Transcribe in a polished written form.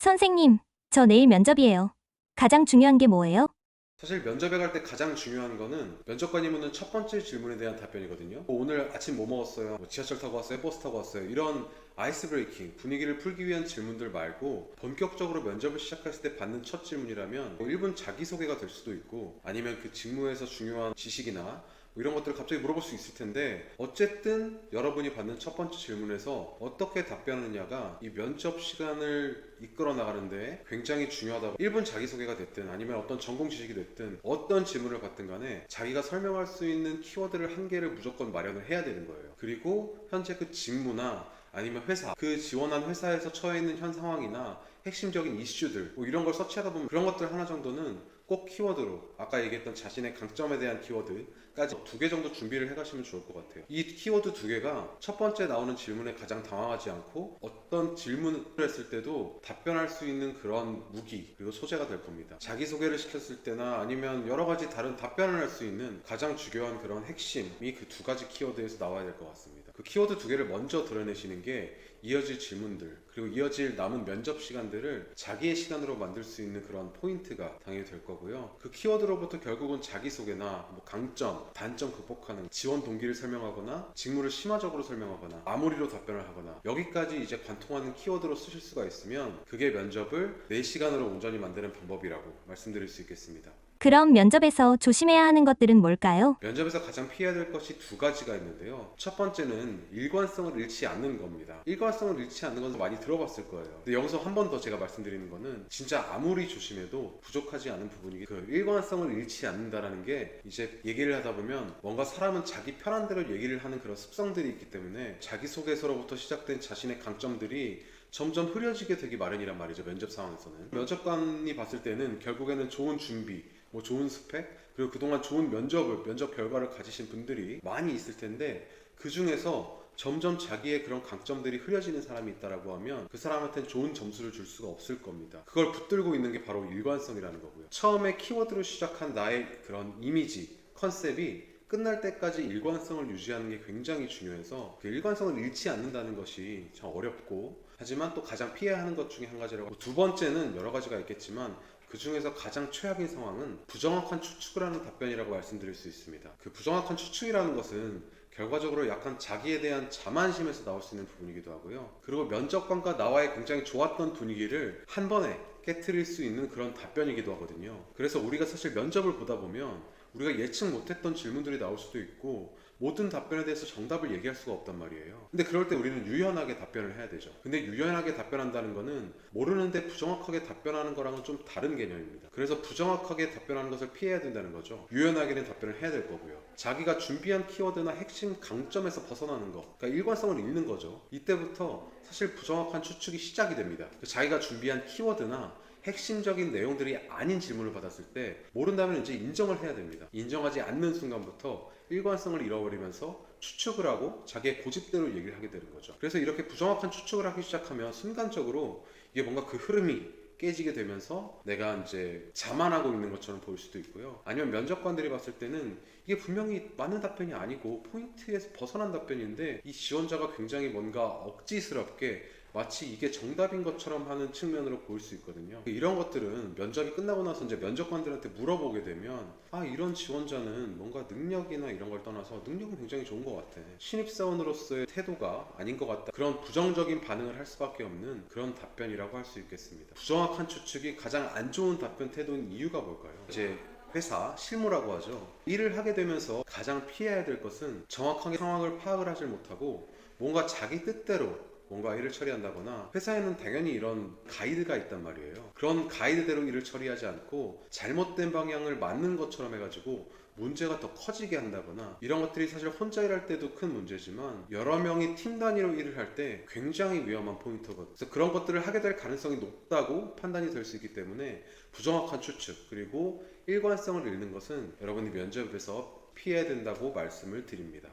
선생님, 저 내일 면접이에요. 가장 중요한 게 뭐예요? 사실 면접에 갈 때 가장 중요한 거는 면접관이 묻는 첫 번째 질문에 대한 답변이거든요. 오늘 아침 뭐 먹었어요? 지하철 타고 왔어요? 버스 타고 왔어요? 이런 아이스 브레이킹, 분위기를 풀기 위한 질문들 말고 본격적으로 면접을 시작했을 때 받는 첫 질문이라면 1분 자기소개가 될 수도 있고, 아니면 그 직무에서 중요한 지식이나 이런 것들을 갑자기 물어볼 수 있을 텐데, 어쨌든 여러분이 받는 첫 번째 질문에서 어떻게 답변하느냐가 이 면접 시간을 이끌어 나가는데 굉장히 중요하다고. 1분 자기소개가 됐든 아니면 어떤 전공 지식이 됐든 어떤 질문을 받든 간에 자기가 설명할 수 있는 키워드를 한 개를 무조건 마련을 해야 되는 거예요. 그리고 현재 그 직무나 아니면 회사, 그 지원한 회사에서 처해 있는 현 상황이나 핵심적인 이슈들, 뭐 이런 걸 서치하다 보면 그런 것들 하나 정도는 꼭 키워드로, 아까 얘기했던 자신의 강점에 대한 키워드까지 2개 정도 준비를 해가시면 좋을 것 같아요. 이 키워드 2개가 첫 번째 나오는 질문에 가장 당황하지 않고 어떤 질문을 했을 때도 답변할 수 있는 그런 무기 그리고 소재가 될 겁니다. 자기소개를 시켰을 때나 아니면 여러 가지 다른 답변을 할 수 있는 가장 중요한 그런 핵심이 그 2가지 키워드에서 나와야 될 것 같습니다. 그 키워드 2개를 먼저 드러내시는 게 이어질 질문들 그리고 이어질 남은 면접 시간들을 자기의 시간으로 만들 수 있는 그런 포인트가 당연히 될 거고요. 그 키워드로부터 결국은 자기소개나 뭐 강점, 단점 극복하는, 지원 동기를 설명하거나 직무를 심화적으로 설명하거나 마무리로 답변을 하거나, 여기까지 이제 관통하는 키워드로 쓰실 수가 있으면 그게 면접을 4시간으로 온전히 만드는 방법이라고 말씀드릴 수 있겠습니다. 그럼 면접에서 조심해야 하는 것들은 뭘까요? 면접에서 가장 피해야 될 것이 2가지가 있는데요. 첫 번째는 일관성을 잃지 않는 겁니다. 일관성을 잃지 않는 건 많이 들어봤을 거예요. 근데 여기서 한 번 더 제가 말씀드리는 거는, 진짜 아무리 조심해도 부족하지 않은 부분이, 그 일관성을 잃지 않는다라는 게, 이제 얘기를 하다 보면 뭔가 사람은 자기 편한 대로 얘기를 하는 그런 습성들이 있기 때문에 자기소개서로부터 시작된 자신의 강점들이 점점 흐려지게 되기 마련이란 말이죠. 면접 상황에서는 면접관이 봤을 때는 결국에는 좋은 준비, 뭐 좋은 스펙, 그리고 그동안 좋은 면접 결과를 가지신 분들이 많이 있을 텐데, 그 중에서 점점 자기의 그런 강점들이 흐려지는 사람이 있다라고 하면 그 사람한테는 좋은 점수를 줄 수가 없을 겁니다. 그걸 붙들고 있는 게 바로 일관성이라는 거고요. 처음에 키워드로 시작한 나의 그런 이미지, 컨셉이 끝날 때까지 일관성을 유지하는 게 굉장히 중요해서, 그 일관성을 잃지 않는다는 것이 참 어렵고, 하지만 또 가장 피해야 하는 것 중에 한 가지라고. 2번째는 여러 가지가 있겠지만 그 중에서 가장 최악인 상황은 부정확한 추측을 하는 답변이라고 말씀드릴 수 있습니다. 그 부정확한 추측이라는 것은 결과적으로 약간 자기에 대한 자만심에서 나올 수 있는 부분이기도 하고요. 그리고 면접관과 나와의 굉장히 좋았던 분위기를 한 번에 깨트릴 수 있는 그런 답변이기도 하거든요. 그래서 우리가 사실 면접을 보다 보면 우리가 예측 못했던 질문들이 나올 수도 있고, 모든 답변에 대해서 정답을 얘기할 수가 없단 말이에요. 근데 그럴 때 우리는 유연하게 답변을 해야 되죠. 근데 유연하게 답변한다는 거는 모르는데 부정확하게 답변하는 거랑은 좀 다른 개념입니다. 그래서 부정확하게 답변하는 것을 피해야 된다는 거죠. 유연하게는 답변을 해야 될 거고요. 자기가 준비한 키워드나 핵심 강점에서 벗어나는 거, 그러니까 일관성을 잃는 거죠. 이때부터 사실 부정확한 추측이 시작이 됩니다. 자기가 준비한 키워드나 핵심적인 내용들이 아닌 질문을 받았을 때 모른다면 이제 인정을 해야 됩니다. 인정하지 않는 순간부터 일관성을 잃어버리면서 추측을 하고 자기의 고집대로 얘기를 하게 되는 거죠. 그래서 이렇게 부정확한 추측을 하기 시작하면 순간적으로 이게 뭔가 그 흐름이 깨지게 되면서 내가 이제 자만하고 있는 것처럼 보일 수도 있고요. 아니면 면접관들이 봤을 때는 이게 분명히 맞는 답변이 아니고 포인트에서 벗어난 답변인데, 이 지원자가 굉장히 뭔가 억지스럽게 마치 이게 정답인 것처럼 하는 측면으로 보일 수 있거든요. 이런 것들은 면접이 끝나고 나서 이제 면접관들한테 물어보게 되면, 이런 지원자는 뭔가 능력이나 이런 걸 떠나서 능력은 굉장히 좋은 것 같아, 신입사원으로서의 태도가 아닌 것 같다, 그런 부정적인 반응을 할 수밖에 없는 그런 답변이라고 할 수 있겠습니다. 부정확한 추측이 가장 안 좋은 답변 태도인 이유가 뭘까요? 이제 회사, 실무라고 하죠. 일을 하게 되면서 가장 피해야 될 것은 정확하게 상황을 파악을 하지 못하고 뭔가 자기 뜻대로 뭔가 일을 처리한다거나, 회사에는 당연히 이런 가이드가 있단 말이에요. 그런 가이드대로 일을 처리하지 않고 잘못된 방향을 맞는 것처럼 해가지고 문제가 더 커지게 한다거나, 이런 것들이 사실 혼자 일할 때도 큰 문제지만 여러 명이 팀 단위로 일을 할 때 굉장히 위험한 포인트거든요. 그래서 그런 것들을 하게 될 가능성이 높다고 판단이 될 수 있기 때문에 부정확한 추측 그리고 일관성을 잃는 것은 여러분이 면접에서 피해야 된다고 말씀을 드립니다.